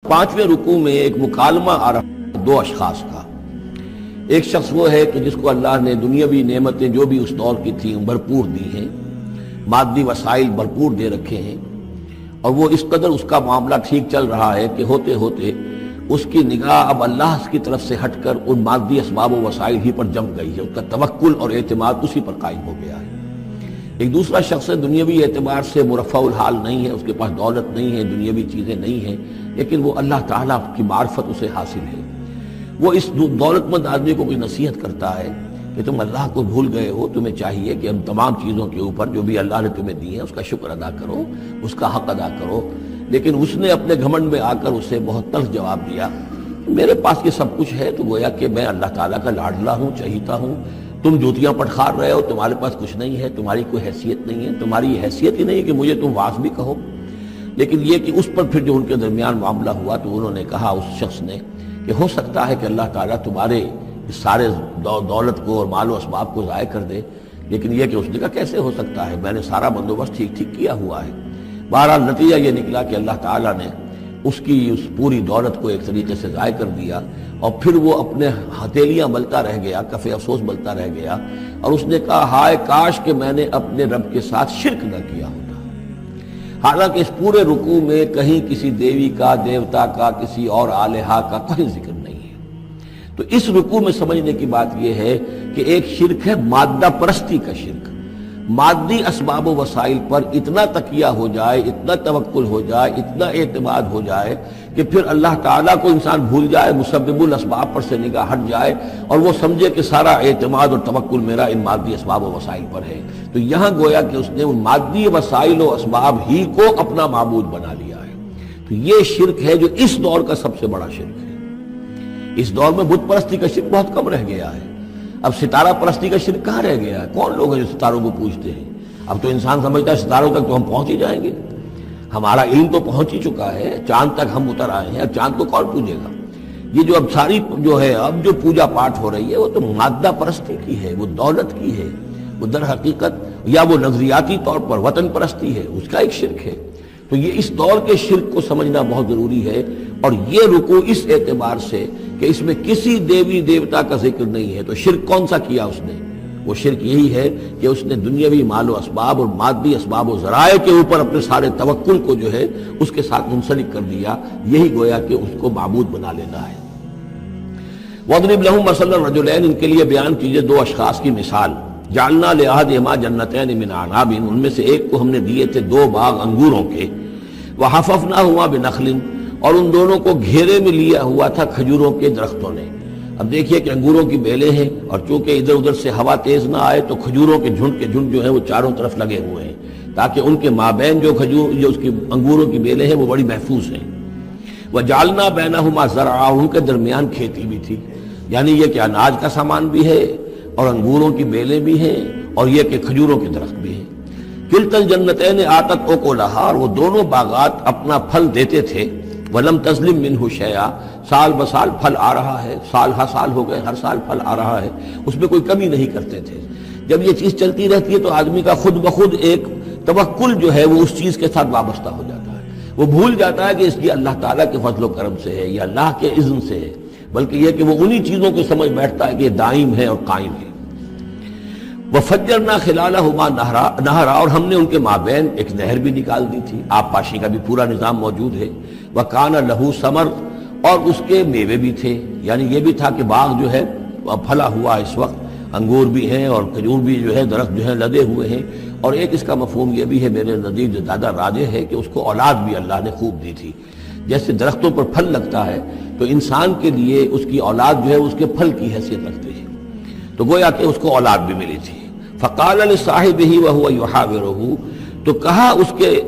پانچویں رکوع میں ایک مکالمہ آ رہا ہے دو اشخاص کا۔ ایک شخص وہ ہے کہ جس کو اللہ نے دنیاوی نعمتیں جو بھی اس دور کی تھیں بھرپور دی ہیں، مادی وسائل بھرپور دے رکھے ہیں، اور وہ اس قدر اس کا معاملہ ٹھیک چل رہا ہے کہ ہوتے ہوتے اس کی نگاہ اب اللہ کی طرف سے ہٹ کر ان مادی اسباب و وسائل ہی پر جم گئی ہے، اس کا توکل اور اعتماد اسی پر قائم ہو گیا ہے۔ ایک دوسرا شخص ہے دنیاوی اعتبار سے مرفع الحال نہیں ہے، اس کے پاس دولت نہیں ہے، دنیاوی چیزیں نہیں ہیں، لیکن وہ اللہ تعالیٰ کی معرفت اسے حاصل ہے۔ وہ اس دولت مند آدمی کو کوئی نصیحت کرتا ہے کہ تم اللہ کو بھول گئے ہو، تمہیں چاہیے کہ ان تمام چیزوں کے اوپر جو بھی اللہ نے تمہیں دی ہے اس کا شکر ادا کرو، اس کا حق ادا کرو۔ لیکن اس نے اپنے گھمنڈ میں آ کر اسے بہت تلخ جواب دیا، میرے پاس یہ سب کچھ ہے تو گویا کہ میں اللہ تعالیٰ کا لاڈلا ہوں، چہیتا ہوں، تم جوتیاں پٹخار رہے ہو، تمہارے پاس کچھ نہیں ہے، تمہاری کوئی حیثیت نہیں ہے، تمہاری حیثیت ہی نہیں ہے کہ مجھے تم واس بھی کہو۔ لیکن یہ کہ اس پر پھر جو ان کے درمیان معاملہ ہوا تو انہوں نے کہا اس شخص نے کہ ہو سکتا ہے کہ اللہ تعالیٰ تمہارے اس سارے دولت کو اور مال و اسباب کو ضائع کر دے، لیکن یہ کہ اس نے کہا کیسے ہو سکتا ہے، میں نے سارا بندوبست ٹھیک ٹھیک کیا ہوا ہے۔ بہرحال نتیجہ یہ نکلا کہ اللہ تعالیٰ نے اس کی اس پوری دولت کو ایک طریقے سے ضائع کر دیا، اور پھر وہ اپنے ہتھیلیاں ملتا رہ گیا، کف افسوس ملتا رہ گیا، اور اس نے کہا ہائے کاش کہ میں نے اپنے رب کے ساتھ شرک نہ کیا ہوتا۔ حالانکہ اس پورے رکوع میں کہیں کسی دیوی کا، دیوتا کا، کسی اور الہہ کا کوئی ذکر نہیں ہے۔ تو اس رکوع میں سمجھنے کی بات یہ ہے کہ ایک شرک ہے مادہ پرستی کا شرک، مادی اسباب و وسائل پر اتنا تکیہ ہو جائے، اتنا توکل ہو جائے، اتنا اعتماد ہو جائے کہ پھر اللہ تعالیٰ کو انسان بھول جائے، مسبب الاسباب پر سے نگاہ ہٹ جائے، اور وہ سمجھے کہ سارا اعتماد اور توکل میرا ان مادی اسباب و وسائل پر ہے۔ تو یہاں گویا کہ اس نے ان مادی وسائل و اسباب ہی کو اپنا معبود بنا لیا ہے۔ تو یہ شرک ہے جو اس دور کا سب سے بڑا شرک ہے۔ اس دور میں بت پرستی کا شرک بہت کم رہ گیا ہے، اب ستارہ پرستی کا شرک کہاں رہ گیا ہے؟ کون لوگ ہیں جو ستاروں کو پوجتے ہیں؟ اب تو انسان سمجھتا ہے ستاروں تک تو ہم پہنچ ہی جائیں گے، ہمارا علم تو پہنچ ہی چکا ہے، چاند تک ہم اتر آئے ہیں، اب چاند کو کون پوجے گا؟ یہ جو اب ساری جو ہے اب جو پوجا پاٹ ہو رہی ہے وہ تو مادہ پرستی کی ہے، وہ دولت کی ہے، وہ در حقیقت یا وہ نظریاتی طور پر وطن پرستی ہے، اس کا ایک شرک ہے۔ تو یہ اس دور کے شرک کو سمجھنا بہت ضروری ہے، اور یہ رکوع اس اعتبار سے کہ اس میں کسی دیوی دیوتا کا ذکر نہیں ہے۔ تو شرک کون سا کیا اس نے؟ وہ شرک یہی ہے کہ اس نے دنیاوی مال و اسباب اور مادی اسباب و ذرائع کے اوپر اپنے سارے توکل کو جو ہے اس کے ساتھ منسلک کر دیا، یہی گویا کہ اس کو معبود بنا لینا ہے۔ وَاضْرِبْ لَهُم مَثَلَ الرَّجُلَيْنِ، ان کے لیے بیان کیجئے دو اشخاص کی مثال۔ جعلنا لأحدهما جنتین من اعناب، ان میں سے ایک کو ہم نے دیے تھے دو باغ انگوروں کے، وحففناهما بنخل، اور ان دونوں کو گھیرے میں لیا ہوا تھا کھجوروں کے درختوں نے۔ اب دیکھیے کہ انگوروں کی بیلیں ہیں، اور چونکہ ادھر ادھر سے ہوا تیز نہ آئے تو کھجوروں کے جھنڈ جو ہیں وہ چاروں طرف لگے ہوئے ہیں، تاکہ ان کے مابین جو اس کی انگوروں کی بیلیں ہیں وہ بڑی محفوظ ہیں۔ وجعلنا بینہما زرعا، ان کے درمیان کھیتی بھی تھی، یعنی یہ کہ اناج کا سامان بھی ہے اور انگوروں کی بیلیں بھی ہیں، اور یہ کہ کھجوروں کے درخت بھی ہیں۔ کلتا الجنتین آتت اکلہا، اور وہ دونوں باغات اپنا پھل دیتے تھے، ولم تظلم منہ شیئا، سال بسال پھل آ رہا ہے، سال ہر سال ہو گئے، ہر سال پھل آ رہا ہے، اس میں کوئی کمی نہیں کرتے تھے۔ جب یہ چیز چلتی رہتی ہے تو آدمی کا خود بخود ایک توکل جو ہے وہ اس چیز کے ساتھ وابستہ ہو جاتا ہے، وہ بھول جاتا ہے کہ اس کی اللہ تعالیٰ کے فضل و کرم سے ہے یا اللہ کے اذن سے ہے، بلکہ یہ کہ وہ انہی چیزوں کو سمجھ بیٹھتا ہے کہ یہ دائم ہے اور قائم ہے۔ وَفَجَّرْنَا خِلَالَهُمَا نَهْرًا، اور ہم نے ان کے مابین ایک نہر بھی نکال دی تھی، آب پاشی کا بھی پورا نظام موجود ہے۔ وَكَانَ لَهُ ثَمَرٌ، اور اس کے میوے بھی تھے، یعنی یہ بھی تھا کہ باغ جو ہے پھلا ہوا اس وقت، انگور بھی ہیں اور کھجور بھی جو ہے درخت جو ہے لدے ہوئے ہیں، اور ایک اس کا مفہوم یہ بھی ہے میرے نزدیک جو زیادہ راجح ہے کہ اس کو اولاد بھی اللہ نے خوب دی تھی۔ جیسے درختوں پر پھل لگتا ہے تو انسان کے لیے اس کی اولاد جو ہے اس کے پھل کی حیثیت رکھتی ہے، تو گویا کہ اس کو اولاد بھی ملی تھی۔ فقال لصاحبہ وہو یحاورہ، تو کہا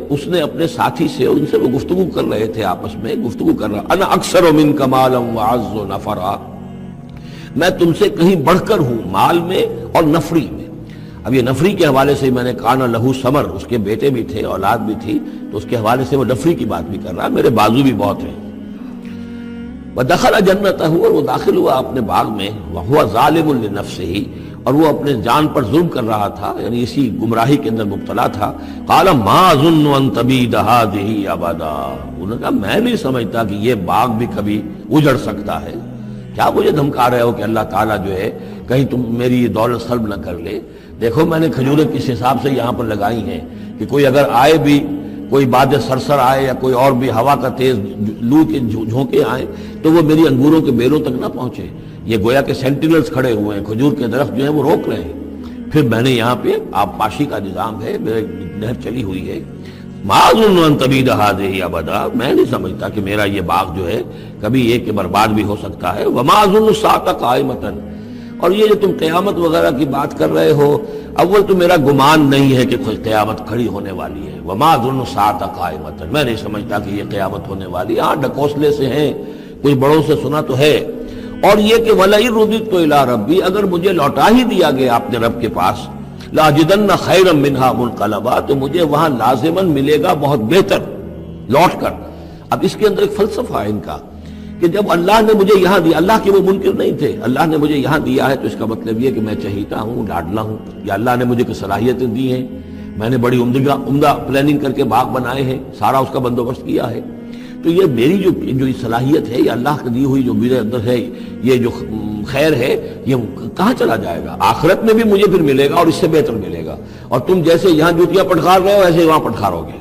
اس نے اپنے ساتھی سے، ان سے وہ گفتگو کر رہے تھے، آپس میں گفتگو کر رہا، انا اکثر منک مالا واعز نفرا، میں تم سے کہیں بڑھ کر ہوں مال میں اور نفری میں۔ اب یہ نفری کے حوالے سے میں نے کانا لہو ثمر، اس کے بیٹے بھی تھے، اولاد بھی تھی، تو اس کے حوالے سے وہ نفری کی بات بھی کر رہا، میرے بازو بھی بہت ہیں۔ وَدَخَلَ جَنَّتَهُ، اور وہ داخل ہوا اپنے باغ میں، وَهُوَ ظَالِمٌ لِنَفْسِهِ، اور وہ اپنے جان پر ظلم کر رہا تھا، یعنی اسی گمراہی کے اندر مبتلا تھا. قال ما اظن ان تبید هذه ابدا، انہوں نے کہا میں نہیں سمجھتا کہ یہ باغ بھی کبھی اجڑ سکتا ہے. کیا مجھے دھمکا رہے ہو کہ اللہ تعالیٰ جو ہے کہیں تم میری دولت سلب نہ کر لے؟ دیکھو میں نے کھجوریں کس حساب سے یہاں پر لگائی ہیں کہ کوئی اگر آئے بھی، کوئی باد سرسر آئے یا کوئی اور بھی ہوا کا تیز لو کے جھونکے آئیں تو وہ میری انگوروں کے بیروں تک نہ پہنچے. یہ گویا کہ سینٹینلز کھڑے ہوئے ہیں، کھجور کے درخت جو ہیں وہ روک رہے ہیں. پھر میں نے یہاں پہ آبپاشی کا نظام ہے، میرے نہر چلی ہوئی ہے. ما اظن ان تبید هذه ابدا، میں نہیں سمجھتا کہ میرا یہ باغ جو ہے کبھی یہ کہ برباد بھی ہو سکتا ہے. وما اظن الساعة قائمة، اور یہ جو تم قیامت وغیرہ کی بات کر رہے ہو، اول تو میرا گمان نہیں ہے کہ کوئی قیامت کھڑی ہونے والی ہے. وما اظن الساعة قائمة، میں نہیں سمجھتا کہ یہ قیامت ہونے والی. ہاں ڈکوسلے سے ہیں، کوئی بڑوں سے سنا تو ہے. اور یہ کہ وَلَئِن رُدِدتُّ إِلَىٰ رَبِّي، اگر مجھے لوٹا ہی دیا گیا اپنے رب کے پاس، لَأَجِدَنَّ خَيْرًا مِّنْهَا مُنْقَلَبًا، تو مجھے وہاں لازماً ملے گا بہت بہتر لوٹ کر. اب اس کے اندر ایک فلسفہ ہے ان کا کہ جب اللہ نے مجھے یہاں دیا، اللہ کے وہ منکر نہیں تھے، اللہ نے مجھے یہاں دیا ہے تو اس کا مطلب یہ کہ میں چہیتا ہوں، لاڈلا ہوں، یا اللہ نے مجھے کچھ صلاحیتیں دی ہیں، میں نے بڑی عمدہ پلاننگ کر کے باغ بنائے ہیں، سارا اس کا بندوبست کیا ہے. تو یہ میری جو صلاحیت ہے، یہ اللہ کی دی ہوئی جو میرے اندر ہے، یہ جو خیر ہے، یہ کہاں چلا جائے گا؟ آخرت میں بھی مجھے پھر ملے گا اور اس سے بہتر ملے گا. اور تم جیسے یہاں جوتیاں پٹخار رہے ہو ایسے وہاں پٹخارو گے.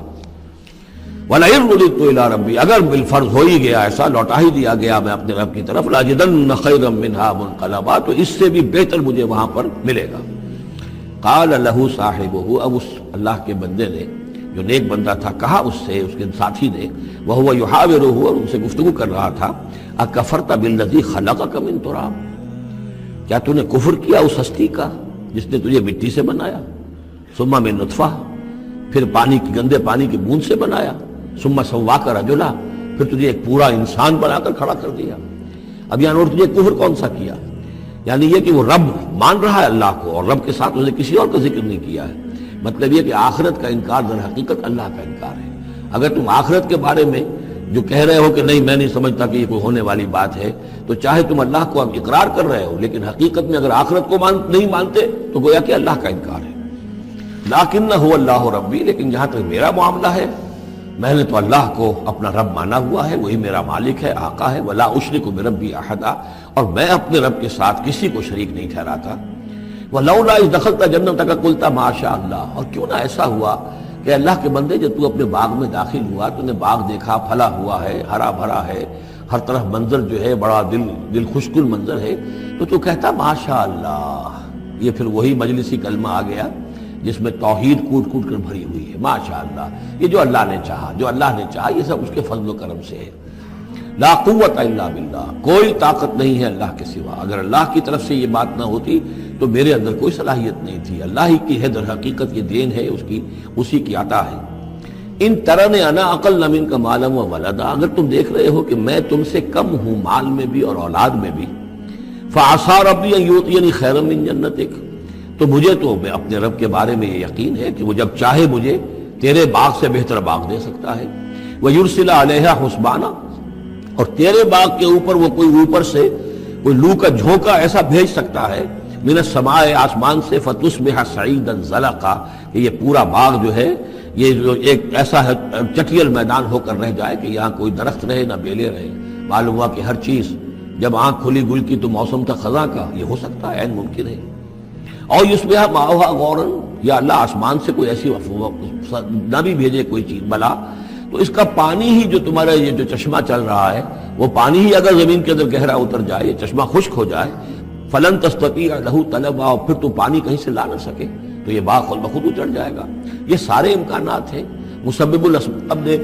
وَلَئِن رُدِدتُّ إِلَىٰ رَبِّي، اگر بالفرض ہو ہی گیا ایسا، لوٹا ہی دیا گیا میں اپنے رب کی طرف، لَأَجِدَنَّ خَيْرًا مِّنْهَا مُنْقَلَبًا، تو اس سے بھی بہتر مجھے وہاں پر ملے گا. قال له صاحبه، اب اس اللہ کے بندے نے جو نیک بندہ تھا کہا اس سے، اس کے ساتھی نے، وَهُوَ يُحَاوِرُهُ، اور ان سے گفتگو کر رہا تھا، أَكَفَرْتَ بِالَّذِي خَلَقَكَ مِن تُرَابٍ، کیا تو نے کفر کیا اس ہستی کا جس نے تجھے مٹی سے بنایا، ثُمَّ مِن نُطْفَةٍ، پھر پانی کی گندے پانی کی بوند سے بنایا، ثُمَّ سَوَّاكَ رَجُلًا، پھر تجھے ایک پورا انسان بنا کر کھڑا کر دیا. اب یہاں تجھے کفر کون سا کیا؟ یعنی یہ کہ وہ رب مان رہا ہے اللہ کو اور رب کے ساتھ اس نے کسی اور کا ذکر نہیں کیا ہے. مطلب یہ کہ آخرت کا انکار در حقیقت اللہ کا انکار ہے. اگر تم آخرت کے بارے میں جو کہہ رہے ہو کہ نہیں میں نہیں سمجھتا کہ یہ کوئی ہونے والی بات ہے، تو چاہے تم اللہ کو اب اقرار کر رہے ہو لیکن حقیقت میں اگر آخرت کو نہیں مانتے تو گویا کہ اللہ کا انکار ہے. لیکن هو اللہ ربی، لیکن جہاں تک میرا معاملہ ہے میں نے تو اللہ کو اپنا رب مانا ہوا ہے، وہی میرا مالک ہے، آقا ہے. ولا اشرک بربی احدا، اور میں اپنے رب کے ساتھ کسی کو شریک نہیں ٹھہراتا. ولولا اذ دخلت جنتک قلت ما شاء اللہ، اور کیوں نہ ایسا ہوا کہ اللہ کے بندے جب تو اپنے باغ میں داخل ہوا تو نے باغ دیکھا پھلا ہوا ہے، ہرا بھرا ہے، ہر طرف منظر جو ہے بڑا دل خوشکن منظر ہے، تو کہتا ما شاء اللہ. یہ پھر وہی مجلسی کلمہ آ گیا جس میں توحید کوٹ کوٹ کر بھری ہوئی ہے. ماشاء اللہ، یہ جو اللہ نے چاہا، جو اللہ نے چاہا، یہ سب اس کے فضل و کرم سے ہے. لا قوت الا باللہ، کوئی طاقت نہیں ہے اللہ کے سوا. اگر اللہ کی طرف سے یہ بات نہ ہوتی تو میرے اندر کوئی صلاحیت نہیں تھی. اللہ ہی کی ہے در حقیقت، یہ دین ہے اس کی، اسی کی عطا ہے. ان ترن انا اقل منک مالا و ولدا، اگر تم دیکھ رہے ہو کہ میں تم سے کم ہوں مال میں بھی اور اولاد میں بھی، فعسى ربی ان یؤتینی خیرا من جنتک، تو مجھے تو میں اپنے رب کے بارے میں یہ یقین ہے کہ وہ جب چاہے مجھے تیرے باغ سے بہتر باغ دے سکتا ہے. وَيُرْسِلَ عَلَيْهَا حُسْبَانًا، اور تیرے باغ کے اوپر وہ کوئی اوپر سے کوئی لو کا جھونکا ایسا بھیج سکتا ہے، من السماء، آسمان سے، فَتُصْبِحَ صَعِيدًا زَلَقًا، کہ یہ پورا باغ جو ہے یہ جو ایک ایسا ہے چٹیل میدان ہو کر رہ جائے کہ یہاں کوئی درخت رہے نہ بیلے رہے. معلوم ہوا کہ ہر چیز جب آنکھ کھلی گل کی تو موسم تھا خزاں کا، یہ ہو سکتا ہے، عین ممکن ہے. اور یصبح ماؤہا غوراً، یا اللہ آسمان سے کوئی ایسی نہ بھی بھیجے کوئی چیز بلا، تو اس کا پانی ہی جو تمہارا یہ جو چشمہ چل رہا ہے وہ پانی ہی اگر زمین کے اندر گہرا اتر جائے، یہ چشمہ خشک ہو جائے، فلن تستطیع لہ طلبا، اور پھر تو پانی کہیں سے لا نہ سکے تو یہ باغ خود بخود اچڑ جائے گا. یہ سارے امکانات ہیں. مسبب الاسباب نے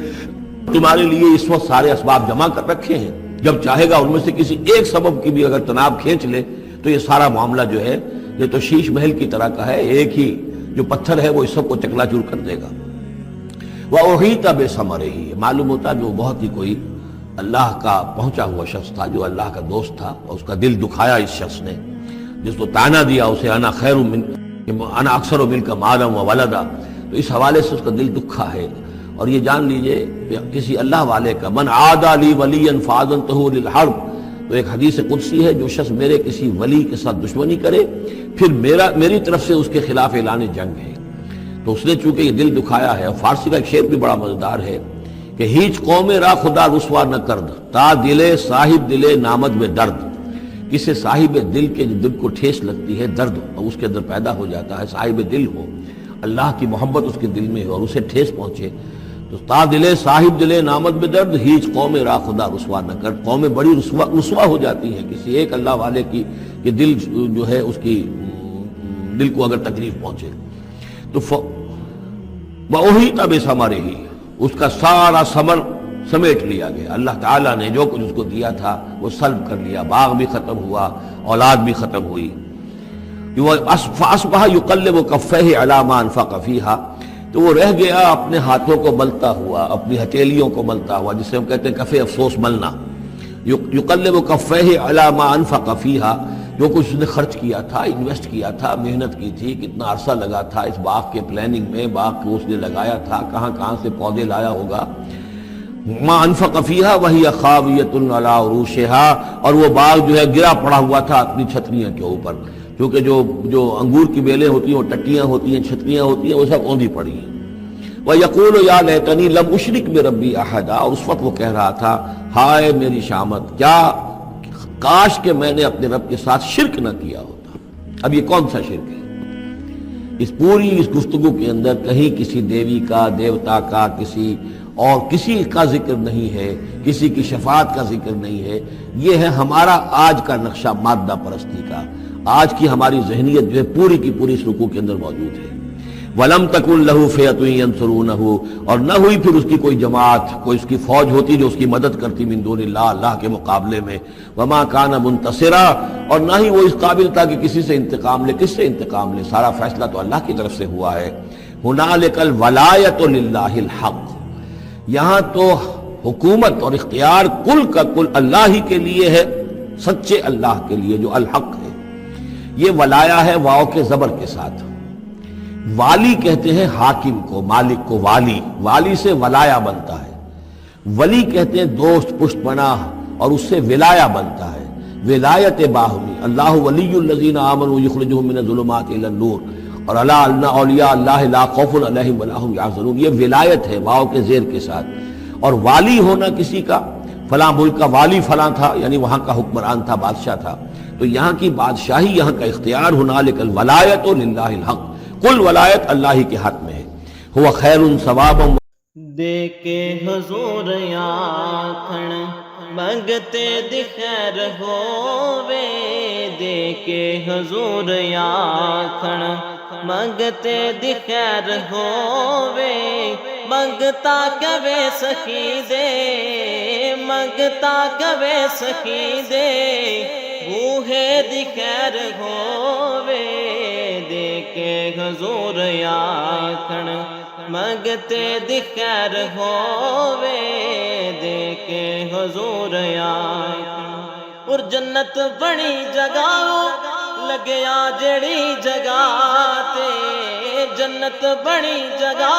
تمہارے لیے اس وقت سارے اسباب جمع کر رکھے ہیں، جب چاہے گا ان میں سے کسی ایک سبب کی بھی اگر تناب کھینچ لے تو یہ سارا معاملہ جو ہے یہ تو شیش محل کی طرح کا ہے، ایک ہی جو پتھر ہے وہ اس سب کو چکنا چور کر دے گا. وَأُحِيطَ بِثَمَرِهِ، معلوم ہوتا جو بہت ہی کوئی اللہ کا پہنچا ہوا شخص تھا، جو اللہ کا دوست تھا، اور اس کا دل دکھایا اس شخص نے، جس کو تانا دیا اسے انا خیر من انا اکثر منک مالا و ولدا، تو اس حوالے سے اس کا دل دکھا ہے. اور یہ جان لیجئے کہ کسی اللہ والے کا من عادى لي وليا فاذنته للحرب، تو ایک حدیث قدسی ہے، جو شخص میرے کسی ولی کے ساتھ دشمنی کرے پھر میری طرف سے اس کے خلاف اعلان جنگ ہے۔ تو اس نے چونکہ یہ دل دکھایا ہے، اور فارسی کا ایک شعر بھی بڑا مزیدار ہے کہ ہیچ قوم را خدا رسوا نہ کرد، تا دلے صاحب دلے نامد میں درد۔ کسی صاحب دل کے دل کو ٹھیس لگتی ہے، درد اور اس کے اندر پیدا ہو جاتا ہے، صاحب دل ہو، اللہ کی محبت اس کے دل میں ہو اور اسے ٹھیس پہنچے، تو تا دلے صاحب دلے نامد میں درد، ہیچ قوم را خدا رسوا نہ کر۔ قومیں بڑی رسوا ہو جاتی ہیں کسی ایک اللہ والے کی کہ دل جو ہے اس کی دل کو اگر تکلیف پہنچے تو وَأُحِيطَ بِثَمَرِهِ، اس کا سارا ثمر سمیٹ لیا گیا، اللہ تعالیٰ نے جو کچھ اس کو دیا تھا وہ سلب کر لیا، باغ بھی ختم ہوا، اولاد بھی ختم ہوئی۔ فَأَصْبَحَ يُقَلِّبُ كَفَّيْهِ عَلَىٰ مَا أَنفَقَ فِيهَا، تو وہ رہ گیا اپنے ہاتھوں کو ملتا ہوا، اپنی ہتھیلیوں کو ملتا ہوا، جسے ہم کہتے ہیں کفِ افسوس ملنا۔ يُقَلِّبُ كَفَّيْهِ عَلَىٰ مَا أَنفَقَ فِيهَا، جو کچھ اس نے خرچ کیا تھا، انویسٹ کیا تھا، محنت کی تھی، کتنا عرصہ لگا تھا اس باغ کے پلاننگ میں، باغ کو اس نے لگایا تھا، کہاں کہاں سے پودے لایا ہوگا۔ ما انفق فیہا وہی خاویۃ علی عروشہا، اور وہ باغ جو ہے گرا پڑا ہوا تھا اپنی چھتریاں کے اوپر، کیونکہ جو انگور کی بیلیں ہوتی ہیں وہ ٹٹیاں ہوتی ہیں، چھتریاں ہوتی ہیں، وہ سب اوندھی پڑی ہیں۔ وَيَقُولُ يَا لَيْتَنِي لَمْ أُشْرِكْ بِرَبِّي أَحَدًا، اور اس وقت وہ کہہ رہا تھا ہائے میری شامت، کیا کاش کہ میں نے اپنے رب کے ساتھ شرک نہ کیا ہوتا۔ اب یہ کون سا شرک ہے؟ اس پوری اس گفتگو کے اندر کہیں کسی دیوی کا، دیوتا کا، کسی کا ذکر نہیں ہے، کسی کی شفاعت کا ذکر نہیں ہے۔ یہ ہے ہمارا آج کا نقشہ مادہ پرستی کا، آج کی ہماری ذہنیت جو ہے پوری کی پوری اس رکوع کے اندر موجود ہے۔ وَلَمْ تَكُنْ لَهُ فِئَةٌ يَنْصُرُونَهُ، اور نہ ہوئی پھر اس کی کوئی جماعت، کوئی اس کی فوج ہوتی جو اس کی مدد کرتی من دون اللہ، اللہ کے مقابلے میں۔ وَمَا كَانَ مُنْتَصِرًا، اور نہ ہی وہ اس قابل تھا کہ کسی سے انتقام لے، کس سے انتقام لے، سارا فیصلہ تو اللہ کی طرف سے ہوا ہے۔ هُنَالِكَ الْوَلَایَةُ لِلَّهِ الْحَقُّ، یہاں تو حکومت اور اختیار کل کا کل اللہ ہی کے لیے ہے، سچے اللہ کے لیے جو الحق ہے۔ یہ ولایا ہے واو کے زبر کے ساتھ۔ والی کہتے ہیں حاکم کو، مالک کو والی، والی سے ولایا بنتا ہے۔ ولی کہتے ہیں دوست، پشت پناہ، اور اس سے ولایا بنتا ہے، ولایت باہمی۔ اللہ ولی الذین آمنوا یخرجہم من الظلمات الی النور، اور الا ان اولیاء اللہ لا خوف علیہم ولا هم یحزنون، یہ ولایت ہے واو کے زیر کے ساتھ۔ اور والی ہونا کسی کا، فلاں ملک کا والی فلاں تھا، یعنی وہاں کا حکمران تھا، بادشاہ تھا، تو یہاں کی بادشاہی، یہاں کا اختیار، ہنالک الولایۃ للہ الحق، کل ولایت اللہ ہی کے ہاتھ میں ہے۔ ہوا خیر ثوابا، دے کے حضور آکھن منگتے دی خیر ہووے، دے کے حضور آکھن منگتے دی خیر ہووے، منگتا کبے سخی دے، منگتا کبے سخی دے، بوہے دی خیر ہووے، دے کے حضور آکھن منگتے دی خیر ہووے، دے کے حضور آکھن۔ اور جنت بڑی جگہ لگیا جڑی جگہ تے، جنت بڑی جگہ